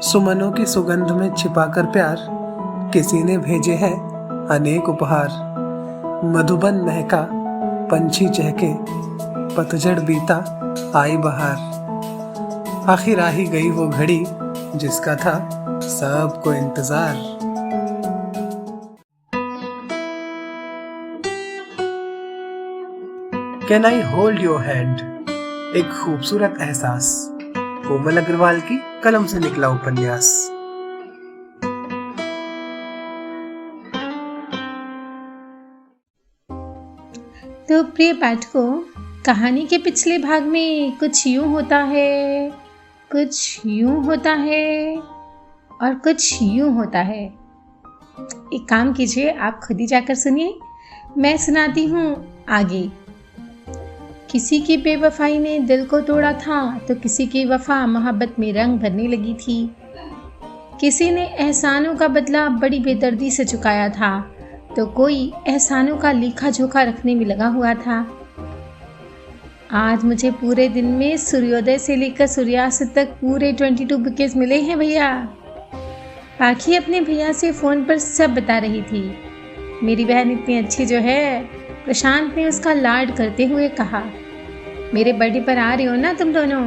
सुमनों की सुगंध में छिपाकर प्यार, किसी ने भेजे हैं अनेक उपहार। मधुबन महका, पंछी चहके, पतझड़ बीता, आई बहार। आखिर आ ही गई वो घड़ी जिसका था सबको इंतजार। Can I hold your hand, एक खूबसूरत एहसास, कोमल अग्रवाल की कलम से निकला उपन्यास। तो प्रिय पाठकों, कहानी के पिछले भाग में कुछ यूं होता है, कुछ यूं होता है और कुछ यूं होता है। एक काम कीजिए, आप खुद ही जाकर सुनिए, मैं सुनाती हूँ आगे। किसी की बेवफाई ने दिल को तोड़ा था तो किसी की वफा मोहब्बत में रंग भरने लगी थी। किसी ने एहसानों का बदला बड़ी बेदर्दी से चुकाया था तो कोई एहसानों का लेखा जोखा रखने में लगा हुआ था। आज मुझे पूरे दिन में सूर्योदय से लेकर सूर्यास्त तक पूरे 22 बुकेज मिले हैं भैया। पाखी अपने भैया से फ़ोन पर सब बता रही थी। मेरी बहन इतनी अच्छी जो है, प्रशांत ने उसका लाड करते हुए कहा। मेरे बर्थडे पर आ रहे हो ना तुम दोनों?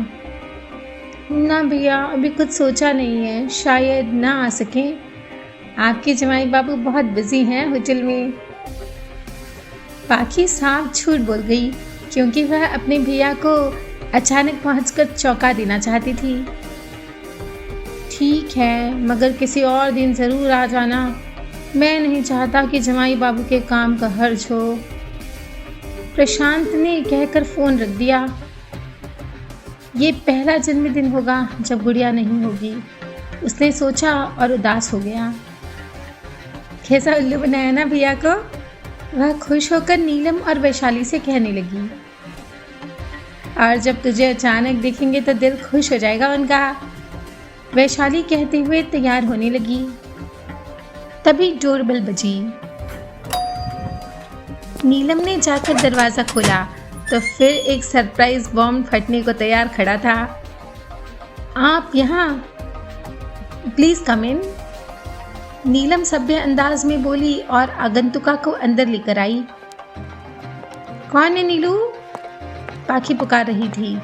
ना भैया, अभी कुछ सोचा नहीं है, शायद ना आ सकें। आपके जमाई बाबू बहुत बिजी हैं होटल में। पाखी साफ झूठ बोल गई क्योंकि वह अपने भैया को अचानक पहुंचकर चौंका देना चाहती थी। ठीक है, मगर किसी और दिन ज़रूर आ जाना। मैं नहीं चाहता कि जमाई बाबू के काम का हर्ज हो। प्रशांत ने कहकर फ़ोन रख दिया। ये पहला जन्मदिन होगा जब गुड़िया नहीं होगी, उसने सोचा और उदास हो गया। कैसा उल्लू बनाया ना भैया को? वह खुश होकर नीलम और वैशाली से कहने लगी। और जब तुझे अचानक देखेंगे तो दिल खुश हो जाएगा उनका, वैशाली कहते हुए तैयार होने लगी। तभी डोरबेल बजी। नीलम ने जाकर दरवाज़ा खोला तो फिर एक सरप्राइज बॉम्ब फटने को तैयार खड़ा था। आप यहाँ, प्लीज़ कम इन, नीलम सभ्य अंदाज में बोली और आगंतुका को अंदर लेकर आई। कौन है नीलू? पाखी पुकार रही थी।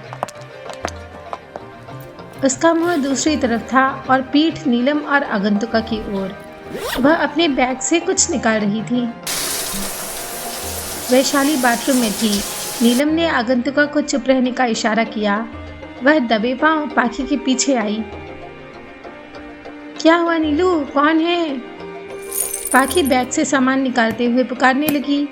उसका मुंह दूसरी तरफ था और पीठ नीलम और आगंतुका की ओर। वह अपने बैग से कुछ निकाल रही थी। वैशाली बाथरूम में थी। नीलम ने आगंतुका को चुप रहने का इशारा किया। वह दबे पांव पाखी के पीछे आई। क्या हुआ नीलू, कौन है? पाखी बैग से सामान निकालते हुए पुकारने लगी।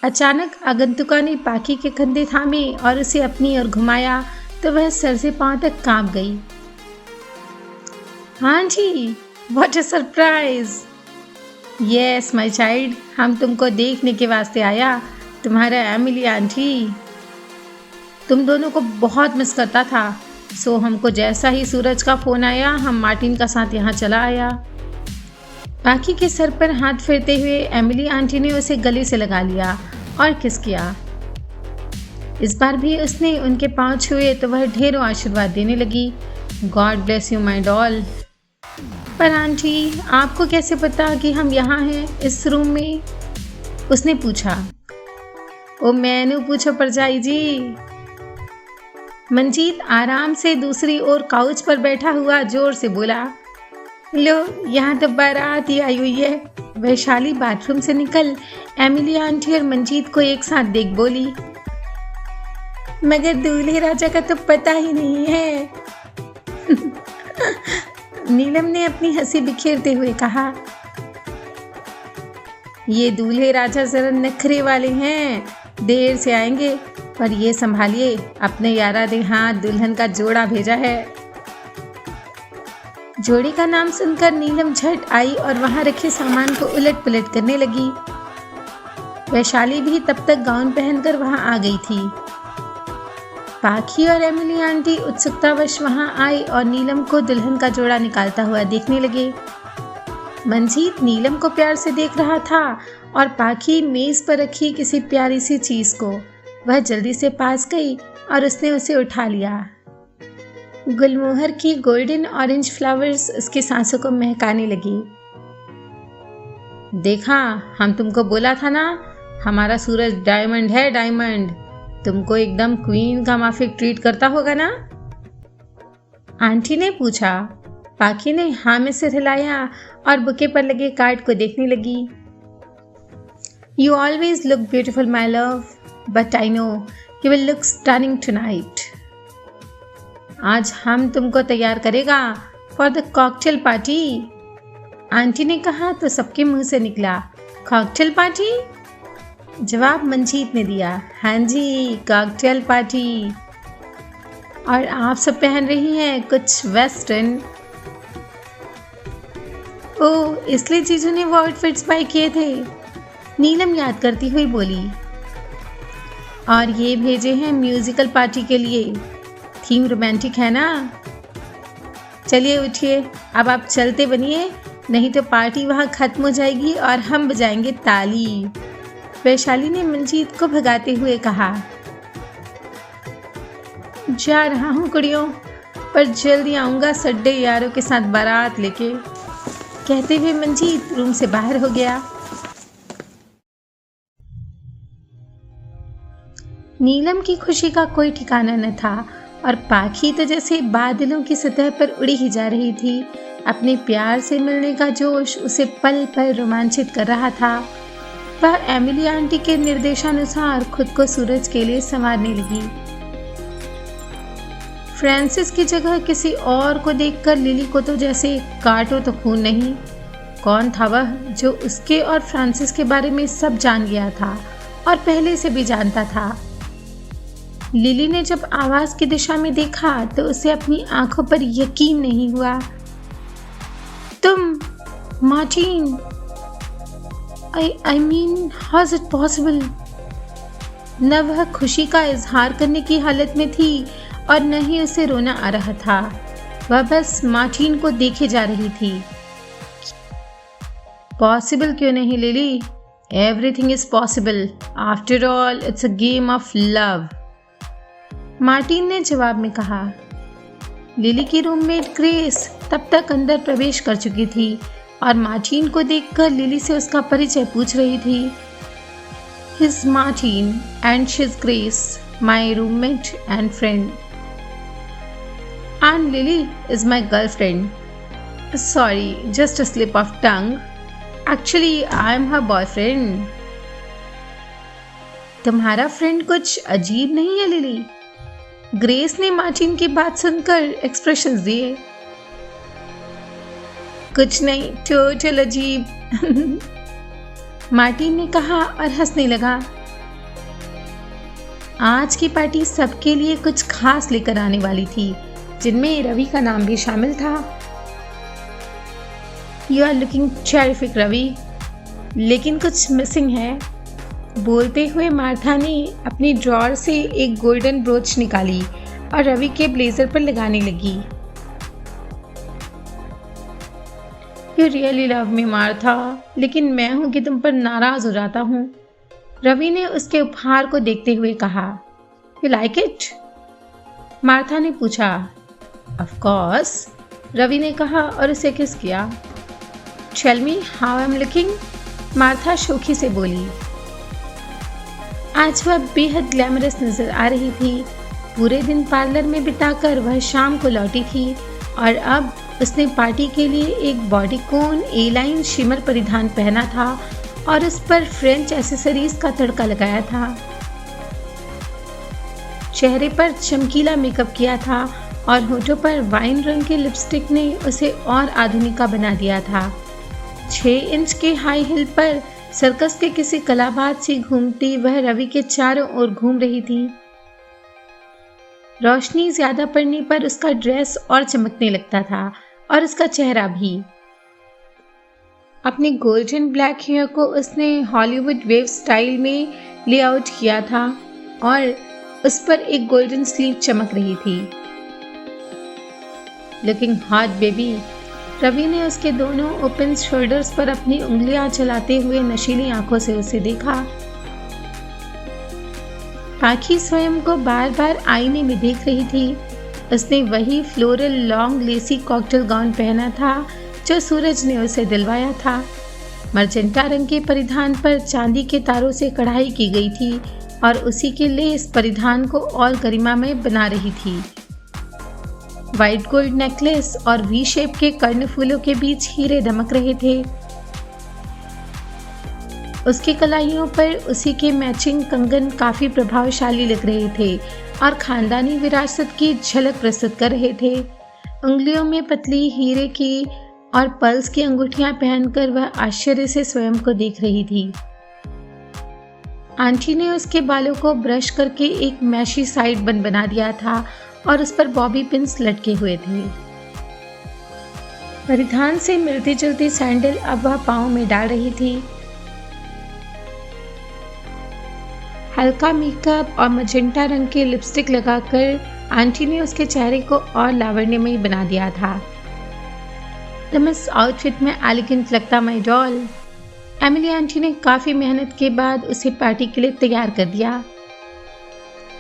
अचानक आगंतुका ने पाखी के कंधे थामे और उसे अपनी ओर घुमाया तो वह सर से पांव तक कांप गई। हाँ जी, what a surprise. Yes my child, हम तुमको देखने के वास्ते आया, तुम्हारा एमिली आंटी। तुम दोनों को बहुत मिस करता था, सो हमको जैसा ही सूरज का फ़ोन आया हम मार्टिन का साथ यहाँ चला आया। पाखी के सर पर हाथ फेरते हुए एमिली आंटी ने उसे गले से लगा लिया और किस किया। इस बार भी उसने उनके पाँव छुए तो वह ढेरों आशीर्वाद देने लगी। God bless you my doll. पर आंटी, आपको कैसे पता कि हम यहाँ हैं इस रूम में? उसने पूछा। ओ मैनू पूछो परजाई जी। मंजीत आराम से दूसरी ओर काउच पर बैठा हुआ जोर से बोला। लो, यहाँ तो बारात ही आई हुई है। वैशाली बाथरूम से निकल एमिली आंटी और मंजीत को एक साथ देख बोली। मगर दूल्हे राजा का तो पता ही नहीं है। नीलम ने अपनी हंसी बिखेरते हुए कहा। ये दूल्हे राजा जरा नखरे वाले हैं, देर से आएंगे, पर ये संभालिए, अपने यारा दे हाथ दुल्हन का जोड़ा भेजा है। जोड़ी का नाम सुनकर नीलम झट आई और वहां रखे सामान को उलट पुलट करने लगी। वैशाली भी तब तक गाउन पहनकर वहां आ गई थी। पाखी और एमिली आंटी उत्सुकतावश वहां आई और नीलम को दुल्हन का जोड़ा निकालता हुआ देखने लगे। मंजीत नीलम को प्यार से देख रहा था और पाखी मेज पर रखी किसी प्यारी सी चीज को। वह जल्दी से पास गई और उसने उसे उठा लिया। गुलमोहर की गोल्डन ऑरेंज फ्लावर्स उसकी सांसों को महकाने लगी। देखा, हम तुमको बोला था ना, हमारा सूरज डायमंड है, डायमंड। तुमको एकदम क्वीन का माफिक ट्रीट करता होगा ना? आंटी ने पूछा। पाखी ने हाँ में सिर हिलाया और बुके पर लगे कार्ड को देखने लगी। You always look beautiful, my love, but I know you will look stunning tonight. आज हम तुमको तैयार करेगा for the cocktail party. Aunty ने कहा तो सबके मुंह से निकला, कॉकटेल पार्टी? जवाब मंजीत ने दिया, हाँ जी, कॉकटेल पार्टी। और आप सब पहन रही हैं कुछ वेस्टर्न। ओह, इसलिए जीजू ने वो आउटफिट्स बाय किए थे, नीलम याद करती हुई बोली। और ये भेजे हैं म्यूजिकल पार्टी के लिए, थीम रोमांटिक है ना। चलिए उठिए, अब आप चलते बनिए, नहीं तो पार्टी वहाँ खत्म हो जाएगी और हम बजाएंगे ताली। वैशाली ने मंजीत को भगाते हुए कहा। जा रहा हूँ कुड़ियों, पर जल्दी आऊँगा सड्डे यारों के साथ बारात लेके, कहते हुए मंजीत रूम से बाहर हो गया। नीलम की खुशी का कोई ठिकाना न था और पाखी तो जैसे बादलों की सतह पर उड़ी ही जा रही थी। अपने प्यार से मिलने का जोश उसे पल पल रोमांचित कर रहा था। वह एमिली आंटी के निर्देशानुसार खुद को सूरज के लिए संवारने लगी। फ्रांसिस की जगह किसी और को देखकर लिली को तो जैसे काटो तो खून नहीं। कौन था वह जो उसके और फ्रांसिस के बारे में सब जान गया था और पहले से भी जानता था। लिली ने जब आवाज की दिशा में देखा तो उसे अपनी आंखों पर यकीन नहीं हुआ। तुम Martin, I mean, how is it possible? न वह खुशी का इजहार करने की हालत में थी और न ही उसे रोना आ रहा था। वह बस मार्टिन को देखे जा रही थी। पॉसिबल क्यों नहीं lily? Everything is possible. After all it's a game of love, Martin ने जवाब में कहा। लिली की रूममेट ग्रेस तब तक अंदर प्रवेश कर चुकी थी और मार्टिन को देखकर लिली से उसका परिचय पूछ रही थी। He's Martin and she's Grace, my roommate and friend. And Lily is my girlfriend. Sorry, just a slip of tongue. Actually, I'm her boyfriend. तुम्हारा फ्रेंड कुछ अजीब नहीं है लिली? ग्रेस ने मार्टिन की बात सुनकर एक्सप्रेशंस दिए। कुछ नहीं, टोटल अजीब, मार्टिन ने कहा और हंसने लगा। आज की पार्टी सबके लिए कुछ खास लेकर आने वाली थी, जिनमें रवि का नाम भी शामिल था। You are looking terrific Ravi, लेकिन कुछ मिसिंग है। बोलते हुए मार्था ने अपनी ड्रॉर से एक गोल्डन ब्रोच निकाली और रवि के ब्लेजर पर लगाने लगी। You really love me, Martha, लेकिन मैं हूं कि तुम पर नाराज हो जाता हूं। रवि ने उसके उपहार को देखते हुए कहा। You like it? मार्था ने पूछा। Of course, रवि ने कहा और उसे किस किया। Tell me how I'm looking? Martha शौकी से बोली। आज वह बेहद ग्लैमरस नजर आ रही थी। पूरे दिन पार्लर में बिताकर वह शाम को लौटी थी और अब उसने पार्टी के लिए एक बॉडीकॉन ए-लाइन शिमर परिधान पहना था और उस पर फ्रेंच एक्सेसरीज का तड़का लगाया था। चेहरे पर चमकीला मेकअप किया था और होठों पर वाइन रंग के लिपस्टिक ने उसे और आधुनिका बना दिया था। 6 इंच के हाई हिल पर सर्कस के किसी कलाबाज सी घूमती वह रवि के चारों ओर घूम रही थी। रोशनी ज्यादा पड़ने पर उसका ड्रेस और चमकने लगता था और उसका चेहरा भी। अपने गोल्डन ब्लैक हेयर को उसने हॉलीवुड वेव स्टाइल में लेआउट किया था और उस पर एक गोल्डन स्लीव चमक रही थी। लुकिंग हॉट बेबी, रवि ने उसके दोनों ओपन शोल्डर्स पर अपनी उंगलियां चलाते हुए नशीली आंखों से उसे देखा। पाखी स्वयं को बार बार आईने में देख रही थी। उसने वही floral long lacy cocktail gown पहना था जो सूरज ने उसे दिलवाया था। मर्जेंटा रंग के परिधान पर चांदी के तारों से कढ़ाई की गई थी और उसी के लेस परिधान को और गरिमामय बना रही थी। व्हाइट गोल्ड नेकलेस और वी शेप के कर्णफूलों के बीच हीरे दमक रहे थे। उसकी कलाइयों पर उसी के मैचिंग कंगन काफी प्रभावशाली लग रहे थे और खानदानी विरासत की झलक प्रस्तुत कर रहे थे। उंगलियों में पतली हीरे की और पर्ल्स की अंगूठियां पहनकर वह आश्चर्य से स्वयं को देख रही थी। आंटी ने उसके बालों को ब्रश करके एक मैशी साइड बन बना दिया था और उस पर बॉबी पिन्स लटके हुए थे। परिधान से मिलती जुलती सैंडल अब वह पाँव में डाल रही थी। हल्का मेकअप और मजेंटा रंग के लिपस्टिक लगाकर आंटी ने उसके चेहरे को और लावण्यमयी बना दिया था। तुम इस आउटफिट में एलिगेंट लगता माय डॉल। एमिली आंटी ने काफ़ी मेहनत के बाद उसे पार्टी के लिए तैयार कर दिया,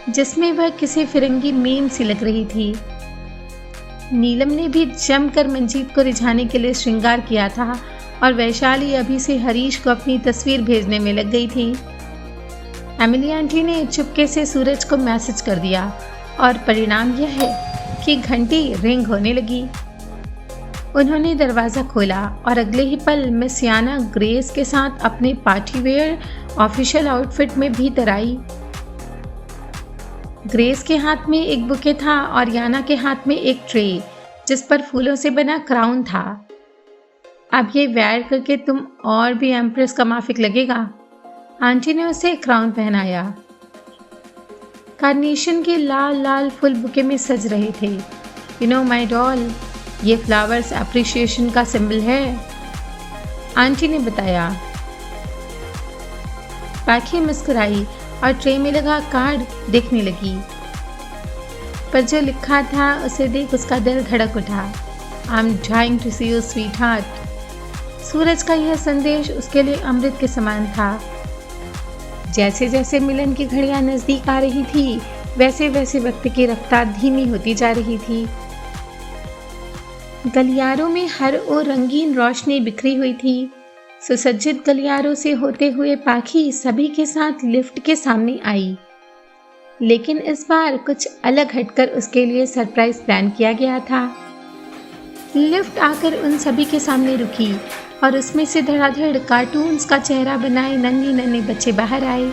जिसमें वह किसी फिरंगी मीम सी लग रही थी। नीलम ने भी जमकर मंजीत को रिझाने के लिए श्रृंगार किया था और वैशाली अभी से हरीश को अपनी तस्वीर भेजने में लग गई थी। एमिली आंटी ने चुपके से सूरज को मैसेज कर दिया और परिणाम यह है कि घंटी रिंग होने लगी। उन्होंने दरवाज़ा खोला और अगले ही पल मिस याना ग्रेस के साथ अपने पार्टी वेयर ऑफिशियल आउटफिट में भीतर आई। ग्रेस के हाथ में एक बुके था और याना के हाथ में एक ट्रे जिस पर फूलों से बना क्राउन था। अब ये वेयर करके तुम और भी एम्प्रेस का माफिक लगेगा। आंटी ने उसे क्राउन पहनाया। कार्नेशन के लाल लाल फूल बुके में सज रहे थे। यू नो माय डॉल, ये फ्लावर्स अप्रिशिएशन का सिंबल है, आंटी ने बताया। पाखी मुस्कुराई और ट्रे में लगा कार्ड देखने लगी, पर जो लिखा था उसे देख उसका दिल धड़क उठा। I am trying to see you sweetheart. सूरज का यह संदेश उसके लिए अमृत के समान था। जैसे जैसे मिलन की घड़ियां नजदीक आ रही थी, वैसे वैसे वक्त की रफ्तार धीमी होती जा रही थी। गलियारों में हर ओर रंगीन रोशनी बिखरी हुई थी। सुसज्जित गलियारों से होते हुए पाखी सभी के साथ लिफ्ट के सामने आई, लेकिन इस बार कुछ अलग हटकर उसके लिए सरप्राइज प्लान किया गया था। लिफ्ट आकर उन सभी के सामने रुकी और उसमें से धड़ाधड़ कार्टून्स का चेहरा बनाए नन्हे नन्हे बच्चे बाहर आए।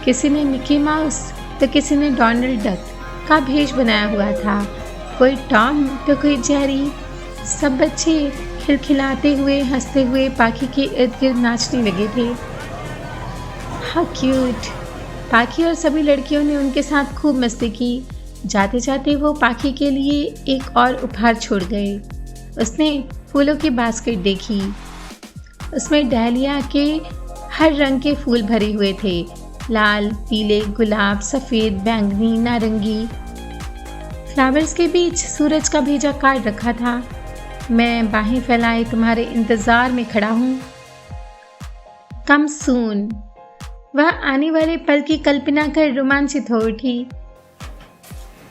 किसी ने मिकी माउस तो किसी ने डोनाल्ड डक का भेष बनाया हुआ था, कोई टॉम तो कोई जेरी। सब बच्चे खिलखिलाते हुए हंसते हुए पाखी के इर्द गिर्द नाचने लगे थे। How cute. पाखी और सभी लड़कियों ने उनके साथ खूब मस्ती की। जाते जाते वो पाखी के लिए एक और उपहार छोड़ गए। उसने फूलों की बास्केट देखी। उसमें डालिया के हर रंग के फूल भरे हुए थे, लाल, पीले, गुलाब, सफ़ेद, बैंगनी, नारंगी। फ्लावर्स के बीच सूरज का भेजा कार्ड रखा था। मैं बाहें फैलाए तुम्हारे इंतज़ार में खड़ा हूँ, कम सून। वह आने वाले पल की कल्पना कर रोमांचित हो उठी।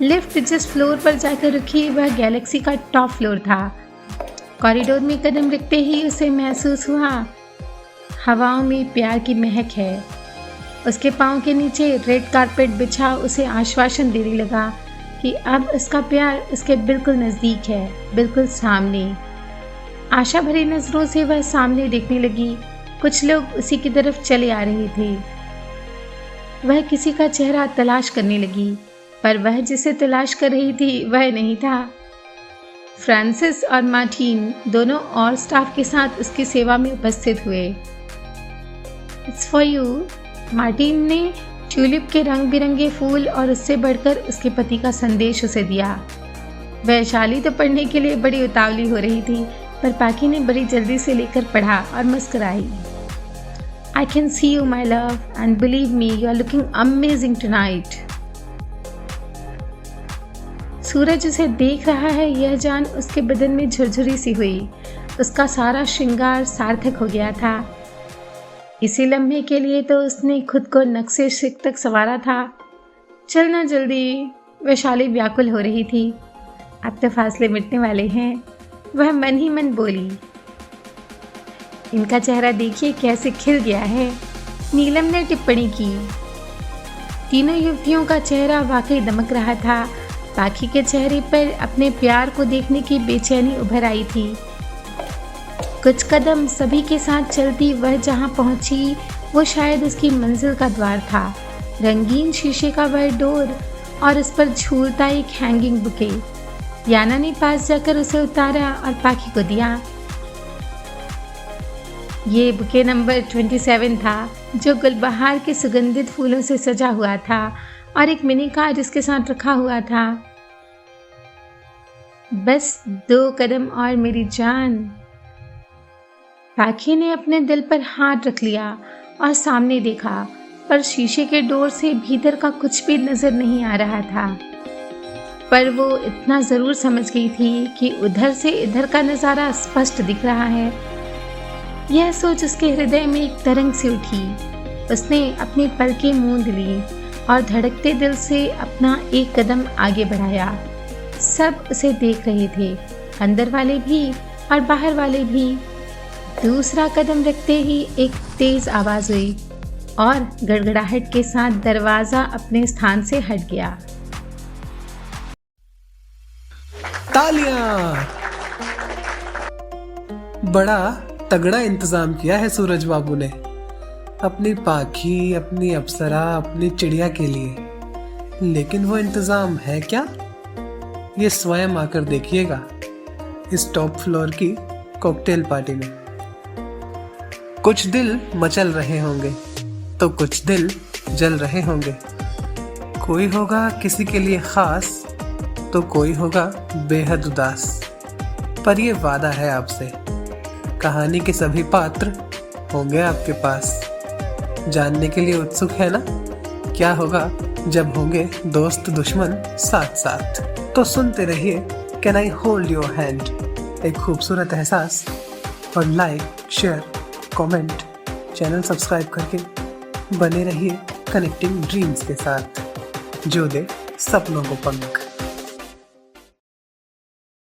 लिफ्ट जिस फ्लोर पर जाकर रुकी वह गैलेक्सी का टॉप फ्लोर था। कॉरिडोर में कदम रखते ही उसे महसूस हुआ हवाओं में प्यार की महक है। उसके पाँव के नीचे रेड कारपेट बिछा उसे आश्वासन देने लगा कि अब उसका प्यार उसके बिल्कुल नज़दीक है, बिल्कुल सामने। आशा भरी नज़रों से वह सामने देखने लगी। कुछ लोग उसी की तरफ चले आ रहे थे। वह किसी का चेहरा तलाश करने लगी, पर वह जिसे तलाश कर रही थी वह नहीं था। फ्रांसिस और मार्टिन दोनों और स्टाफ के साथ उसकी सेवा में उपस्थित हुए। It's for you. मार्टिन ने ट्यूलिप के रंग बिरंगे फूल और उससे बढ़कर उसके पति का संदेश उसे दिया। वैशाली तो पढ़ने के लिए बड़ी उतावली हो रही थी, पर पाखी ने बड़ी जल्दी से लेकर पढ़ा और मुस्कुराई। I can see you, my love, and believe me, you are looking amazing tonight. सूरज उसे देख रहा है यह जान उसके बदन में झुरझुरी सी हुई। उसका सारा श्रृंगार सार्थक हो गया था। इसी लम्हे के लिए तो उसने खुद को नक्शे शिक तक संवारा था। चलना जल्दी, वैशाली व्याकुल हो रही थी। अब तो फासले मिटने वाले हैं, वह मन ही मन बोली। इनका चेहरा देखिए कैसे खिल गया है, नीलम ने टिप्पणी की। तीनों युवतियों का चेहरा वाकई दमक रहा था। पाखी के चेहरे पर अपने प्यार को देखने की बेचैनी उभर आई थी। कुछ कदम सभी के साथ चलती वह जहां पहुंची वो शायद उसकी मंजिल का द्वार था। रंगीन शीशे का वह डोर और उस पर झूलता एक हैंगिंग बुके। याना ने पास जाकर उसे उतारा और पाखी को दिया। ये बुके नंबर 27 था, जो गुलबहार के सुगंधित फूलों से सजा हुआ था और एक मिनी कार्ड इसके साथ रखा हुआ था। बस 2 कदम और मेरी जान। पाखी ने अपने दिल पर हाथ रख लिया और सामने देखा, पर शीशे के डोर से भीतर का कुछ भी नजर नहीं आ रहा था। पर वो इतना जरूर समझ गई थी कि उधर से इधर का नजारा स्पष्ट दिख रहा है। यह सोच उसके हृदय में एक तरंग सी उठी। उसने अपनी पलकें मूंद ली और धड़कते दिल से अपना एक कदम आगे बढ़ाया। सब उसे देख रहे थे, अंदर वाले भी और बाहर वाले भी। दूसरा कदम रखते ही एक तेज आवाज हुई और गड़गड़ाहट के साथ दरवाजा अपने स्थान से हट गया। तालियां! बड़ा तगड़ा इंतजाम किया है सूरज बाबू ने अपनी पाखी, अपनी अप्सरा, अपनी चिड़िया के लिए। लेकिन वो इंतजाम है क्या, ये स्वयं आकर देखिएगा इस टॉप फ्लोर की कॉकटेल पार्टी में। कुछ दिल मचल रहे होंगे तो कुछ दिल जल रहे होंगे। कोई होगा किसी के लिए खास तो कोई होगा बेहद उदास। पर ये वादा है आपसे, कहानी के सभी पात्र होंगे आपके पास। जानने के लिए उत्सुक है ना, क्या होगा जब होंगे दोस्त दुश्मन साथ साथ? तो सुनते रहिए can I hold your hand, एक खूबसूरत एहसास। और like, share, comment, channel subscribe करके बने रहिए कनेक्टिंग ड्रीम्स के साथ, जो दे सपनों को पंख।